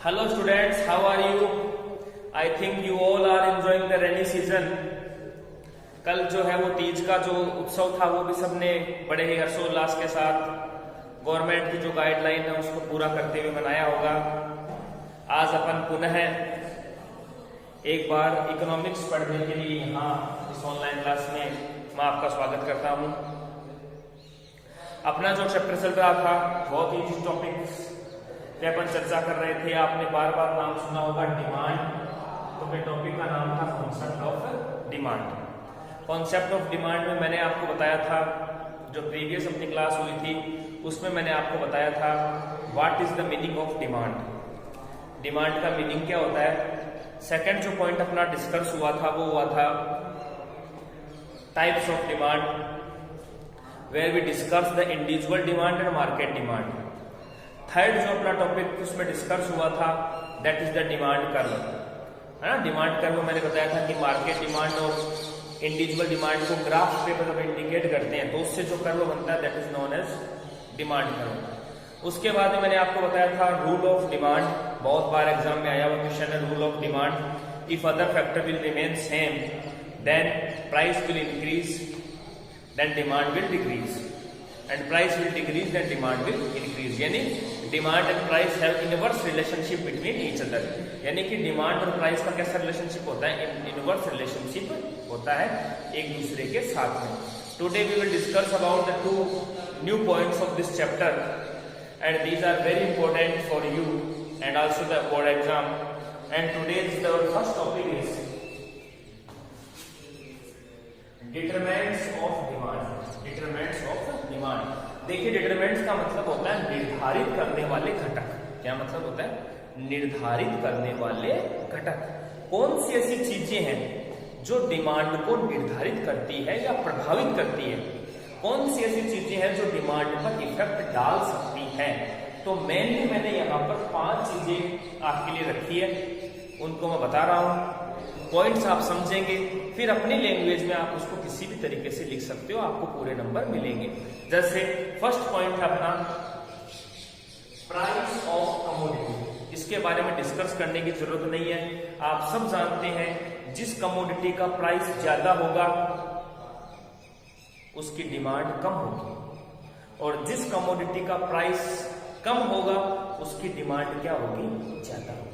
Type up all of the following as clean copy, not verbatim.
Hello students, how are you? I think you all are enjoying the rainy season. कल जो है वो तीज का जो उत्सव था वो भी सबने बड़े ही हर्षोल्लास के साथ गवर्नमेंट की जो गाइडलाइन है उसको पूरा करते हुए मनाया होगा। आज अपन पुनः एक बार इकोनॉमिक्स पढ़ने के लिए यहाँ इस ऑनलाइन क्लास में मैं आपका स्वागत करता हूँ। अपना जो चैप्टर चल रहा था बहुत ही जिस टॉपिक पे अपन चर्चा कर रहे थे, आपने बार बार नाम सुना होगा डिमांड। तो मेरे टॉपिक का नाम था concept of demand. Concept of demand में मैंने आपको बताया था, जो प्रीवियस अपनी क्लास हुई थी उसमें मैंने आपको बताया था what is the meaning of demand. Demand का मीनिंग क्या होता है। सेकंड जो पॉइंट अपना डिस्कस हुआ था वो हुआ था types of demand, where we discuss the individual demand and market demand. Third जो अपना टॉपिक उसमें डिस्कस हुआ था that is the demand curve, है ना। डिमांड कर्व मैंने बताया था कि मार्केट डिमांड और इंडिविजुअल डिमांड को ग्राफ पे जब इंडिकेट करते हैं तो उससे जो कर्व बनता है that is known as demand curve. उसके बाद में मैंने आपको बताया था रूल ऑफ डिमांड, बहुत बार एग्जाम में आया हुआ क्वेश्चन है rule of demand. If other factor will remain same then price will increase then demand will decrease and price will decrease then demand will increase. यानी demand and price have inverse relationship between each other, यानी कि demand और price का कैसा relationship होता है, inverse relationship होता है एक दूसरे के साथ में। Today we will discuss about the two new points of this chapter and these are very important for you and also the board exam. And today's our first topic is determinants of demand. Determinants of demand, देखिए determinants का मतलब होता है निर्धारित करने वाले घटक। क्या मतलब होता है, निर्धारित करने वाले घटक। कौन सी ऐसी चीजें हैं जो डिमांड को निर्धारित करती है या प्रभावित करती है, कौन सी ऐसी चीजें हैं जो डिमांड पर इफेक्ट डाल सकती हैं। तो मेनली मैंने यहाँ पर 5 चीजें आपके लिए रखी है, उनको मैं बता रहा हूं। पॉइंट्स आप समझेंगे, फिर अपनी लैंग्वेज में आप उसको किसी भी तरीके से लिख सकते हो, आपको पूरे नंबर मिलेंगे। जैसे फर्स्ट पॉइंट है अपना प्राइस ऑफ कमोडिटी। इसके बारे में डिस्कस करने की जरूरत नहीं है, आप सब जानते हैं जिस कमोडिटी का प्राइस ज्यादा होगा उसकी डिमांड कम होगी और जिस कमोडिटी का प्राइस कम होगा उसकी डिमांड क्या होगी, ज्यादा होगी।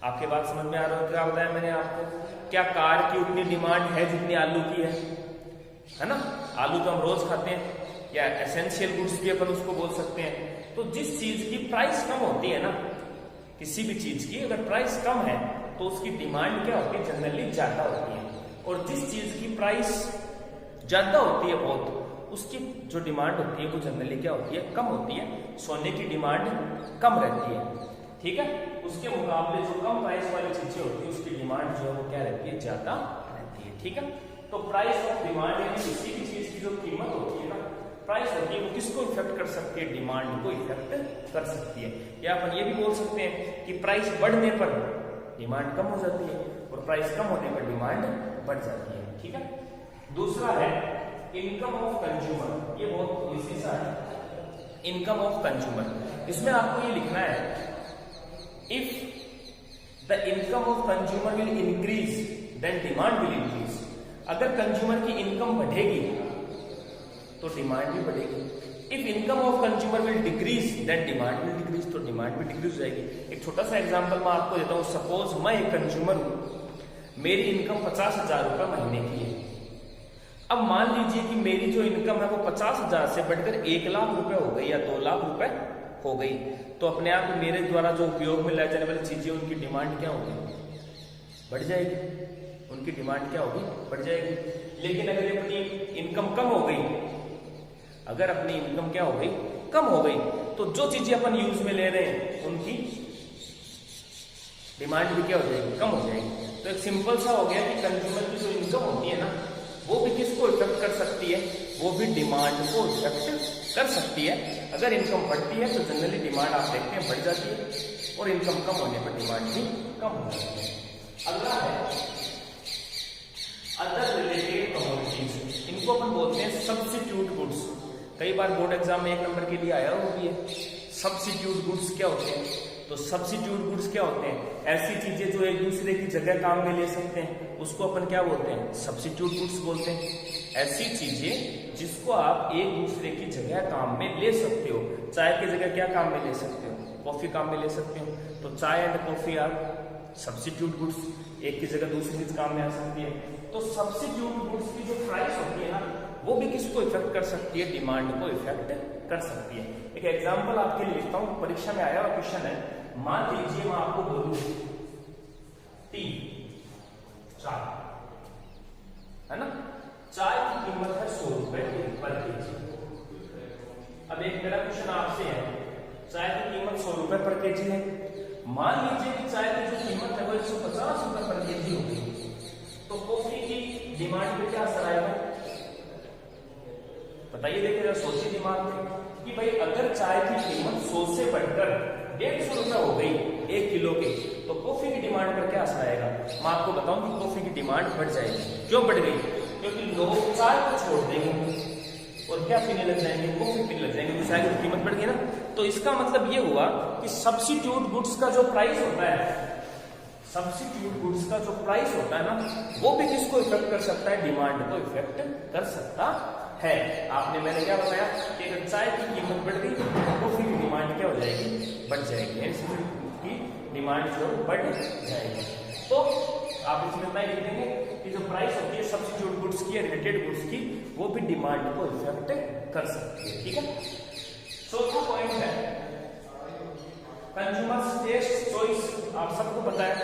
आपके बात समझ में आ रहा है क्या बताया मैंने आपको। क्या कार की उतनी डिमांड है जितनी आलू की है ना। आलू तो हम रोज खाते हैं, या एसेंशियल गुड्स भी अपन उसको बोल सकते हैं। तो जिस चीज की प्राइस कम होती है ना, किसी भी चीज की अगर प्राइस कम है तो उसकी डिमांड क्या होती है, जनरली ज्यादा होती है। और जिस चीज की प्राइस ज्यादा होती है बहुत, उसकी जो डिमांड होती है वो जनरली क्या होती है, कम होती है। सोने की डिमांड कम रहती है, ठीक है। उसके मुकाबले जो कम प्राइस वाली चीजें होती है उसकी डिमांड जो है वो क्या रहती है, ज्यादा रहती है, ठीक है। तो प्राइस ऑफ डिमांड यानी किसी भी चीज की जो कीमत होती है ना, प्राइस होती है, वो किसको इफेक्ट कर सकती है, डिमांड को इफेक्ट कर सकती है। या अपन ये भी बोल सकते हैं कि प्राइस बढ़ने पर डिमांड कम हो जाती है और प्राइस कम होने पर डिमांड बढ़ जाती है, ठीक है। दूसरा है इनकम ऑफ कंज्यूमर। ये बहुत इजी सा है, इनकम ऑफ कंज्यूमर। इसमें आपको ये लिखना है if the income of consumer will increase then demand will increase. अगर कंज्यूमर की इनकम बढ़ेगी तो डिमांड भी बढ़ेगी। If income of consumer will decrease then demand will decrease, तो डिमांड भी डिक्रीज हो जाएगी। एक छोटा सा एग्जांपल मैं आपको देता हूं। सपोज मैं एक कंज्यूमर हूं, मेरी इनकम 50,000 रुपए महीने की है। अब मान लीजिए कि मेरी जो इनकम है वो 50,000 से बढ़कर 1 लाख रुपए हो गई या 2 लाख रुपए हो गई, तो अपने आप मेरे द्वारा जो उपयोग में लाई जाने वाली चीजें उनकी डिमांड क्या होगी, बढ़ जाएगी। उनकी डिमांड क्या होगी, बढ़ जाएगी। लेकिन अगर अपनी इनकम कम हो गई, अगर अपनी इनकम क्या हो गई, कम हो गई, तो जो चीजें अपन यूज में ले रहे हैं उनकी डिमांड भी क्या हो जाएगी, कम हो जाएगी। तो एक सिंपल सा हो गया कि कंज्यूमर की जो इनकम होती है ना, वो भी किसको इफेक्ट कर सकती है, वो भी डिमांड को इफेक्ट कर सकती है। अगर इनकम बढ़ती है तो जनरली डिमांड आप देखते हैं बढ़ जाती है और इनकम कम होने पर डिमांड भी कम हो जाती है। अगला है अदर रिलेटेड कमोडिटीज। इनको अपन बोलते हैं सब्स्टिट्यूट गुड्स। कई बार बोर्ड एग्जाम में 1 नंबर के लिए आया वो भी है। सब्स्टिट्यूट गुड्स क्या होते हैं, तो सब्स्टिट्यूट गुड्स क्या होते हैं? ऐसी चीजें जो एक दूसरे की जगह काम में ले सकते हैं, उसको अपन क्या बोलते हैं? सब्स्टिट्यूट गुड्स बोलते हैं। ऐसी चीजें जिसको आप एक दूसरे की जगह काम में ले सकते हो। चाय की जगह क्या काम में ले सकते हो? कॉफी काम में ले सकते हो। तो chai and coffee are substitute goods, एक की जगह दूसरी चीज काम में आ सकती है। तो सब्स्टिट्यूट गुड्स की जो प्राइस होती है ना, वो भी किसको इफेक्ट कर सकती है? डिमांड को इफेक्ट कर सकती है। एक एग्जांपल आपके लिए लिखता हूं, परीक्षा में आया हुआ क्वेश्चन है। मान लीजिए मैं आपको बोलूं टी, चाय, है ना, चाय की कीमत है 100 रुपए पर केजी। अब एक मेरा क्वेश्चन आपसे है, चाय की कीमत 100 रुपए पर केजी है। मान लीजिए कि चाय की जो कीमत है वो 150 रुपए पर केजी होगी, तो कॉफी की डिमांड पे क्या असर आएगा? बताइए, देखिए सोचिए दिमाग में कि भाई अगर चाय की कीमत 100 से बढ़कर 150 रुपए हो गई 1 किलो की, तो कॉफी की डिमांड पर क्या असर आएगा? मैं आपको बताऊं कि कॉफी की डिमांड बढ़ जाएगी। क्यों बढ़ गई? क्योंकि लोग चाय को छोड़ देंगे और क्या पीने लग जाएंगे? कॉफी पीने लग जाएंगे। तो चाय की कीमत बढ़ गई ना। तो इसका मतलब ये हुआ कि सब्स्टिट्यूट गुड्स का जो प्राइस होता है, सब्स्टिट्यूट गुड्स का जो प्राइस होता है ना, वो भी किसको इफेक्ट कर सकता है? डिमांड को इफेक्ट कर सकता है। आपने, मैंने क्या बताया कि अगर चाय की कीमत बढ़ गई तो कॉफी की डिमांड क्या हो जाएगी? बढ़ जाएगी, की डिमांड जो बढ़ जाएगी। तो आप इसमें इतना लिख देंगे कि जो प्राइस होती है सब्स्टिट्यूट गुड्स की या रिलेटेड गुड्स की, वो भी डिमांड को इफेक्ट कर सकती है। ठीक है। चौथा पॉइंट है कंज्यूमर्स टेस्ट चॉइस। आप सबको पता है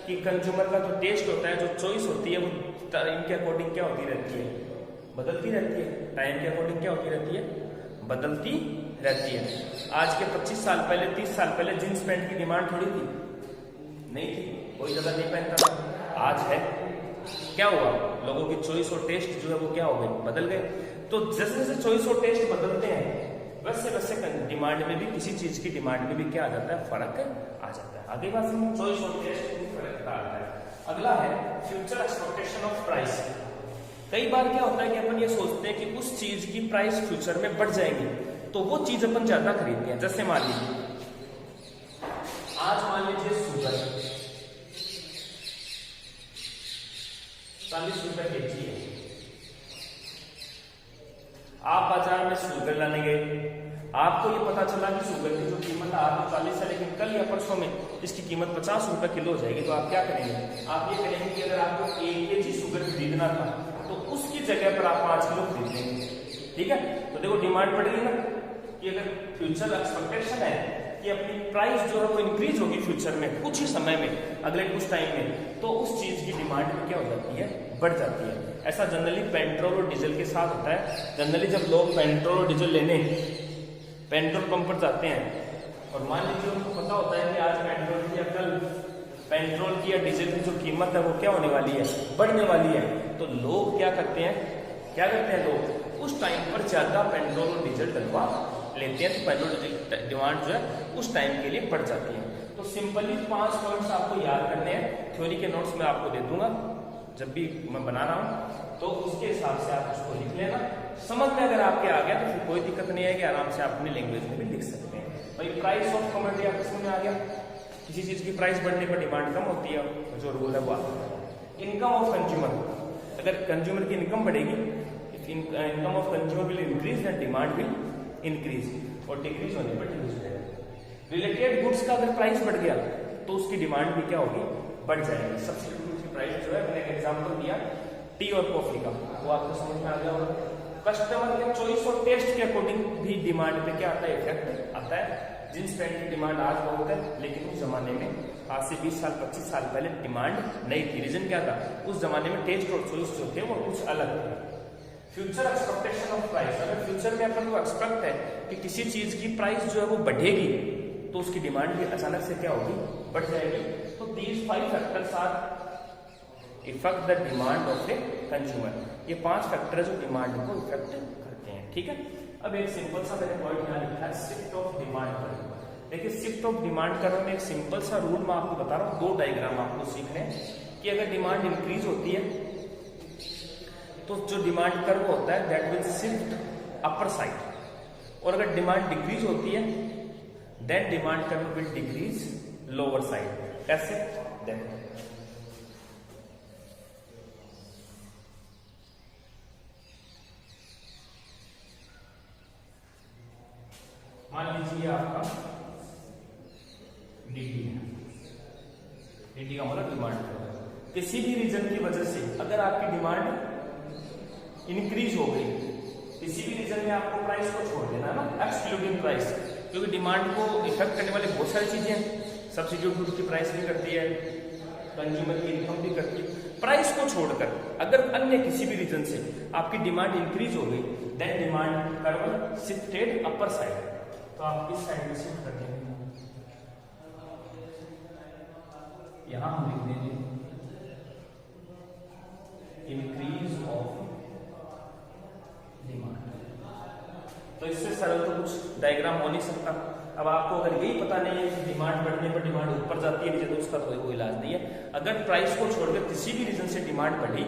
कि कंज्यूमर का जो टेस्ट होता है, जो चॉइस होती है, वो टाइम के अकॉर्डिंग क्या होती रहती है? बदलती रहती है। टाइम के अकॉर्डिंग क्या होती रहती है? बदलती रहती है। आज के 25 साल पहले, 30 साल पहले जींस पैंट की डिमांड थोड़ी थी, नहीं थी, कोई ज्यादा नहीं पहनता था। आज है। क्या हुआ? लोगों की चॉइस और टेस्ट जो है वो क्या हो गए? बदल गए। तो जैसे जैसे चॉइस और टेस्ट बदलते हैं, वैसे वैसे डिमांड में भी, किसी चीज की डिमांड में भी क्या आ जाता है? फर्क आ जाता है। आगे बात में चॉइस और टेस्ट में फर्क आता है। अगला है फ्यूचर एक्सपेक्टेशन ऑफ प्राइस। कई बार क्या होता है कि अपन ये सोचते हैं कि उस चीज की प्राइस फ्यूचर में बढ़ जाएगी, तो वो चीज अपन ज्यादा खरीदते हैं। जैसे मान लीजिए आज मान लीजिए शुगर 40 रुपए केजी है। आप बाजार में शुगर लाने गए, आपको ये पता चला कि शुगर की जो कीमत आज 40 है, लेकिन कल या परसों में इसकी कीमत 50 रुपए किलो हो जाएगी। तो आप क्या करेंगे? आप ये करेंगे कि अगर आपको 1 केजी शुगर खरीदना था, तो उसकी जगह पर आप 5 किलो खरीद लेंगे। ठीक है। तो देखो डिमांड बढ़ गई ना, कि अगर फ्यूचर एक्सपेक्टेशन है कि अपनी प्राइस जो है वो इंक्रीज होगी फ्यूचर में, कुछ ही समय में, अगले कुछ टाइम में, तो उस चीज की डिमांड भी क्या हो जाती है? बढ़ जाती है। ऐसा जनरली पेट्रोल और डीजल के साथ होता है। जनरली जब लोग पेट्रोल और डीजल लेने पेट्रोल पंप पर जाते हैं और मान लीजिए उनको पता होता है कि आज पेट्रोल की या कल पेट्रोल की या डीजल की जो कीमत है वो क्या होने वाली है? बढ़ने वाली है। तो लोग क्या करते हैं? लोग उस टाइम पर ज्यादा पेट्रोल और डीजल डलवा लेते हैं। तो पेट्रोल डीजल डिमांड जो है उस टाइम के लिए बढ़ जाती है। तो सिंपली 5 पॉइंट्स आपको याद करने हैं। थ्योरी के नोट्स में आपको दे दूंगा जब भी मैं बना रहा हूं, तो उसके हिसाब से आप उसको लिख लेना। समझ में अगर आपके आ गया तो फिर कोई दिक्कत नहीं है कि आराम से आप अपनी लैंग्वेज में भी लिख सकते हैं। भाई प्राइस ऑफ कमोडिटी आपको समझ में आ गया? किसी चीज की प्राइस बढ़ने पर डिमांड कम होती है, जो रूल है वो। इनकम ऑफ कंज्यूमर, अगर कंज्यूमर की इनकम बढ़ेगी, income of consumer will increase and demand will increase, और डिक्रीज होने पर डिक्रीज हो जाएगा। रिलेटेड गुड्स का अगर प्राइस बढ़ गया तो उसकी डिमांड भी क्या होगी? बढ़ जाएगी। सब्सिट्यूट की प्राइस जो है, मैंने एक एग्जांपल दिया टी और कॉफी का, वो आपको समझ में आ गया होगा। कस्टमर के चॉइस और टेस्ट के अकॉर्डिंग भी डिमांड पे क्या आता है? इफेक्ट आता है। जींस पैंट की डिमांड आज बहुत है, लेकिन उस जमाने में, आज से 20 साल 25 साल पहले डिमांड नहीं थी। रीजन क्या था? उस जमाने में टेस्ट और चॉइस जो थे वो कुछ अलग थे। फ्यूचर एक्सपेक्टेशन ऑफ प्राइस, अगर फ्यूचर में अपन को एक्सपेक्ट है कि किसी चीज की प्राइस जो है वो बढ़ेगी, तो उसकी डिमांड भी अचानक से क्या होगी? बढ़ जाएगी। तो these 5 factors are effect the demand of a consumer. ये 5 फैक्टर है जो डिमांड को इफेक्ट करते हैं। ठीक है। अब एक सिंपल सा मैंने पॉइंट यहाँ लिखा है, शिफ्ट ऑफ डिमांड कर्व। देखिए शिफ्ट ऑफ डिमांड कर्व में एक सिंपल सा रूल मैं आपको बता रहा हूँ। 2 डायग्राम आपको सीखने हैं कि अगर डिमांड इंक्रीज होती है तो जो डिमांड कर्व होता है that will shift upper side, और अगर डिमांड डिक्रीज होती है then demand curve will decrease lower side. कैसे? देखो, मान लीजिए आपका डीडी है, डीडी का मतलब डिमांड कर्व। किसी भी रीजन की वजह से अगर आपकी डिमांड इंक्रीज हो गई, किसी भी रीजन में आपको प्राइस को छोड़ देना है ना, एक्सक्लूडिंग प्राइस, क्योंकि डिमांड को इफेक्ट करने वाली बहुत सारी चीजें हैं। सब्स्टिट्यूट गुड की प्राइस भी करती है, कंज्यूमर की इनकम भी करती है। प्राइस को छोड़कर अगर अन्य किसी भी रीजन से आपकी डिमांड इंक्रीज हो गई, then demand curve shifted upper side, तो आप इस साइड में शिफ्ट कर देंगे। यहां हम लिख देंगे इंक्रीज ऑफ डिमांड। तो इससे सरल तो कुछ डायग्राम हो नहीं सकता। अब आपको अगर यही पता नहीं है कि डिमांड बढ़ने पर डिमांड ऊपर जाती है नीचे, तो उसका कोई इलाज नहीं है। अगर प्राइस को छोड़कर किसी भी रीजन से डिमांड बढ़ी